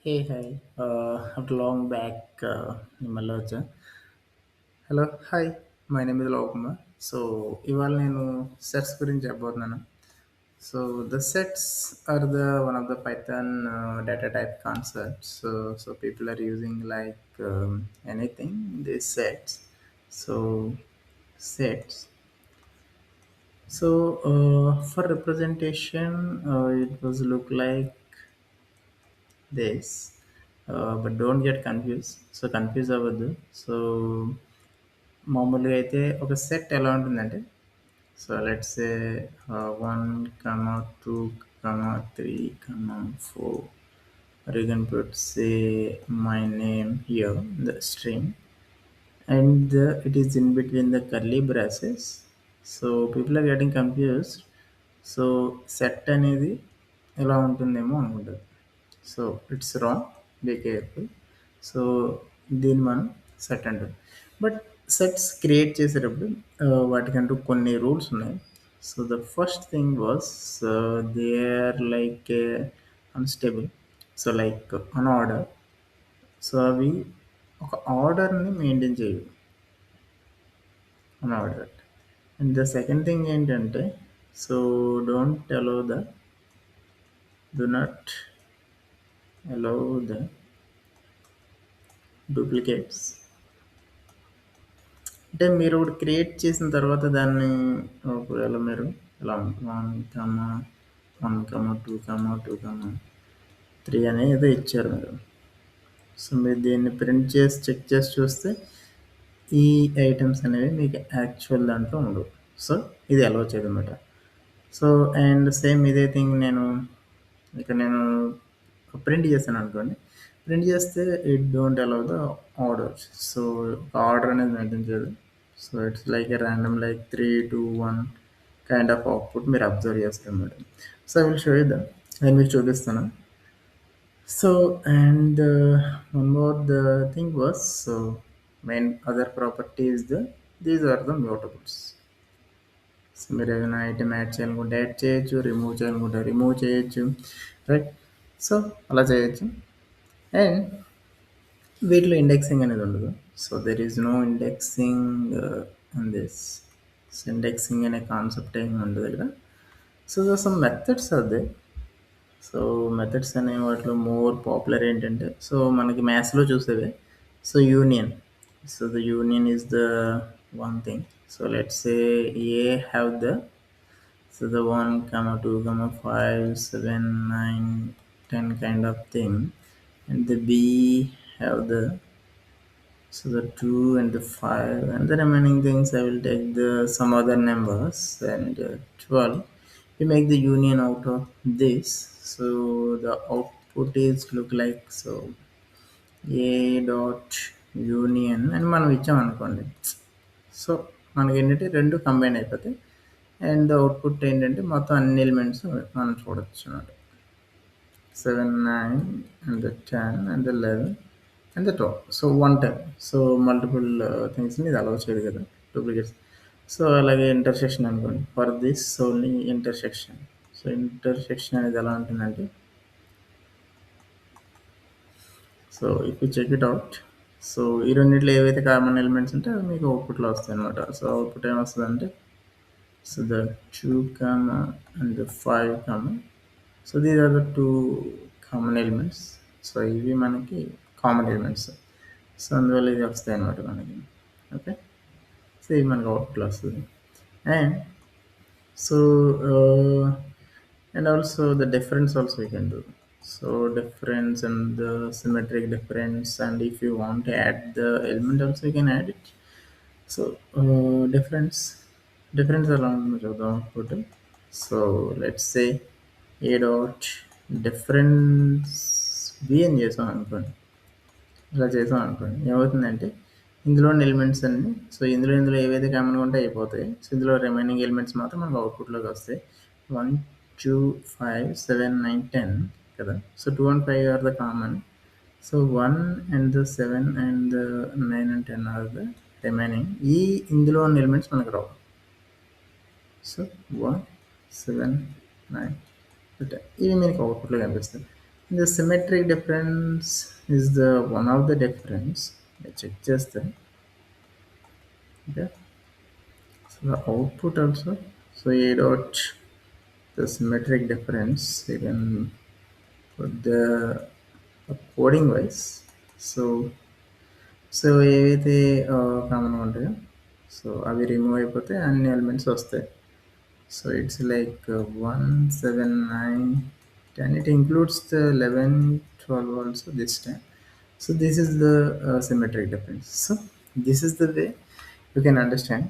Hey, hi. After long back, నిమ్మల్లో వచ్చా. Hello, hi. My name is Lokamma. So ఇవాళ నేను సెట్స్ గురించి చెప్పబోతున్నాను. So the sets are the one of the Python data type concepts. So people are using like anything these sets. So sets. For representation, it was look like this, but don't get confused. So confuse అవ్వద్దు. So మామూలుగా అయితే ఒక set ఎలా ఉంటుందంటే, so let's say 1, 2, 3, 4, or you can put say my name here in the string, and it is in between the curly braces. So people are getting confused. So set అనేది ఎలా ఉంటుందేమో అనుకుంటారు. So it's wrong, be careful. So దీన్ని మనం set అంటాం. But sets create చేసేటప్పుడు వాటికంటూ కొన్ని rules ఉన్నాయి. So the first thing was they are like unstable. So like un order. సో అవి ఒక ఆర్డర్ని మెయింటైన్ చేయవు, un order. And the second thing ఏంటంటే, so don't allow the do not allow the duplicates. అంటే మీరు ఒకటి క్రియేట్ చేసిన తర్వాత దాన్ని ఒకవేళ మీరు ఇలా 1, 1, 2, 2, 3 అని ఏదో ఇచ్చారు మీరు. సో మీరు దీన్ని ప్రింట్ చేసి చెక్ చేసి చూస్తే ఈ ఐటమ్స్ అనేవి మీకు యాక్చువల్ దాంట్లో ఉండవు. సో ఇది అలౌ చేయదన్నమాట. సో అండ్ సేమ్ ఇదే థింగ్ నేను ప్రింట్ చేశాను అనుకోండి. ప్రింట్ చేస్తే it don't allow the orders. So order అనేది మెయింటైన్ చేయదు. So it's like a random like 3, 2, 1 kind of output మీరు అబ్జర్వ్ చేస్తారు అన్నమాట. So I will show you that. నేను మీకు చూపిస్తాను. So and one more the thing was, so main other property is these are the mutables. So మీరు ఏదైనా item add చేయాలనుకుంటే add చేయొచ్చు, రిమూవ్ చేయాలనుకుంటే రిమూవ్ చేయొచ్చు, రైట్? సో అలా చేయొచ్చు. అండ్ వీటిలో ఇండెక్సింగ్ అనేది ఉండదు. So there is no indexing in this. So indexing అనే కాన్సెప్ట్ ఏమి ఉండదు ఇక్కడ. సో సమ్ మెథడ్స్ అదే. సో మెథడ్స్ అనే వాటిలో మోర్ పాపులర్ ఏంటంటే, సో మనకి మ్యాథ్స్లో చూసేవే. So union. So the union is the one thing. So let's say a have the, so the 1, 2, 5, 7, 9, 10 kind of thing, and the B have the, so the 2 and the 5, and the remaining things I will take the some other numbers, and 12. We make the union out of this. So the output is look like so A dot union, and మనం ఇచ్చాం అనుకోండి. So మనకి ఏంటంటే రెండు combine అయిపోతాయి. And output ఏంటంటే మొత్తం అన్ని ఎలిమెంట్స్ మనం చూడొచ్చు అన్నమాట. 7, 9 and 10 and 11 and 12. So 1 time. So multiple థింగ్స్ని ఇది అలౌ చేయదు కదా, డూప్లికేట్స్. సో అలాగే ఇంటర్సెక్షన్ అనుకోండి. For this only intersection. So intersection అనేది ఎలా ఉంటుందంటే, so if you check it out, so ఈ రెండింటిలో ఏవైతే కామన్ ఎలిమెంట్స్ ఉంటే అవి మీకు అవుట్పుట్లో వస్తాయి అనమాట. సో అవుట్పుట్ ఏమొస్తుందంటే, so the 2 comma and the 5 comma, so these are the two common elements. So ఇవి మనకి కామన్ ఎలిమెంట్స్. సో అందువల్ల ఇది వస్తాయి అనమాట మనకి. ఓకే. సో ఇది మనకి అవుట్పుట్లో వస్తుంది. And so and also the difference also we can do. So difference and the symmetric difference, and if you want to add the element also you can add it. So difference ఎలా ఉంటుందో చూద్దాం output. So let's say A dot difference B అని చేసాం అనుకోండి. ఇలా చేసాం అనుకోండి, ఏమవుతుందంటే ఇందులోని ఎలిమెంట్స్ అన్ని, సో ఇందులో ఏవైతే కామన్గా ఉంటే అయిపోతాయి. సో ఇందులో రిమైనింగ్ ఎలిమెంట్స్ మాత్రం మనకు అవుట్పుట్లోకి వస్తాయి. 1, 2, 5, 7, 9, 10 కదా. So 2 and 5 are the common. So 1 and the 7 and the 9 and 10 are the remaining. ఈ ఇందులో ఉన్న ఎలిమెంట్స్ మనకు రావు. సో 1, 7, 9, 10 ఇవి మీకు అవుట్పుట్లో కనిపిస్తాయి. The symmetric difference is the one of the difference. Let's check just that. Okay. So the output also. So a dot the symmetric difference. You can put the coding wise. So ఏవైతే కామన్గా ఉంటాయో so అవి remove అయిపోతే అన్ని elements వస్తాయి. So it's like 1 7 9 10. It includes the 11 12 also this time. So this is the symmetric difference. So this is the way you can understand.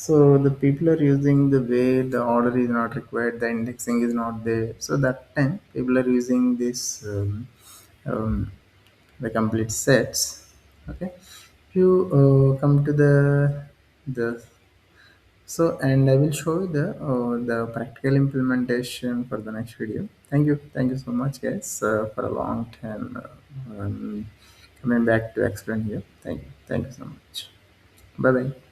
So the people are using the way the order is not required, the indexing is not there. So that time people are using this um, the complete sets. Okay, if you come to the so and I will show you the practical implementation for the next video. Thank you so much guys for a long time coming back to explain here. Thank you so much. Bye bye.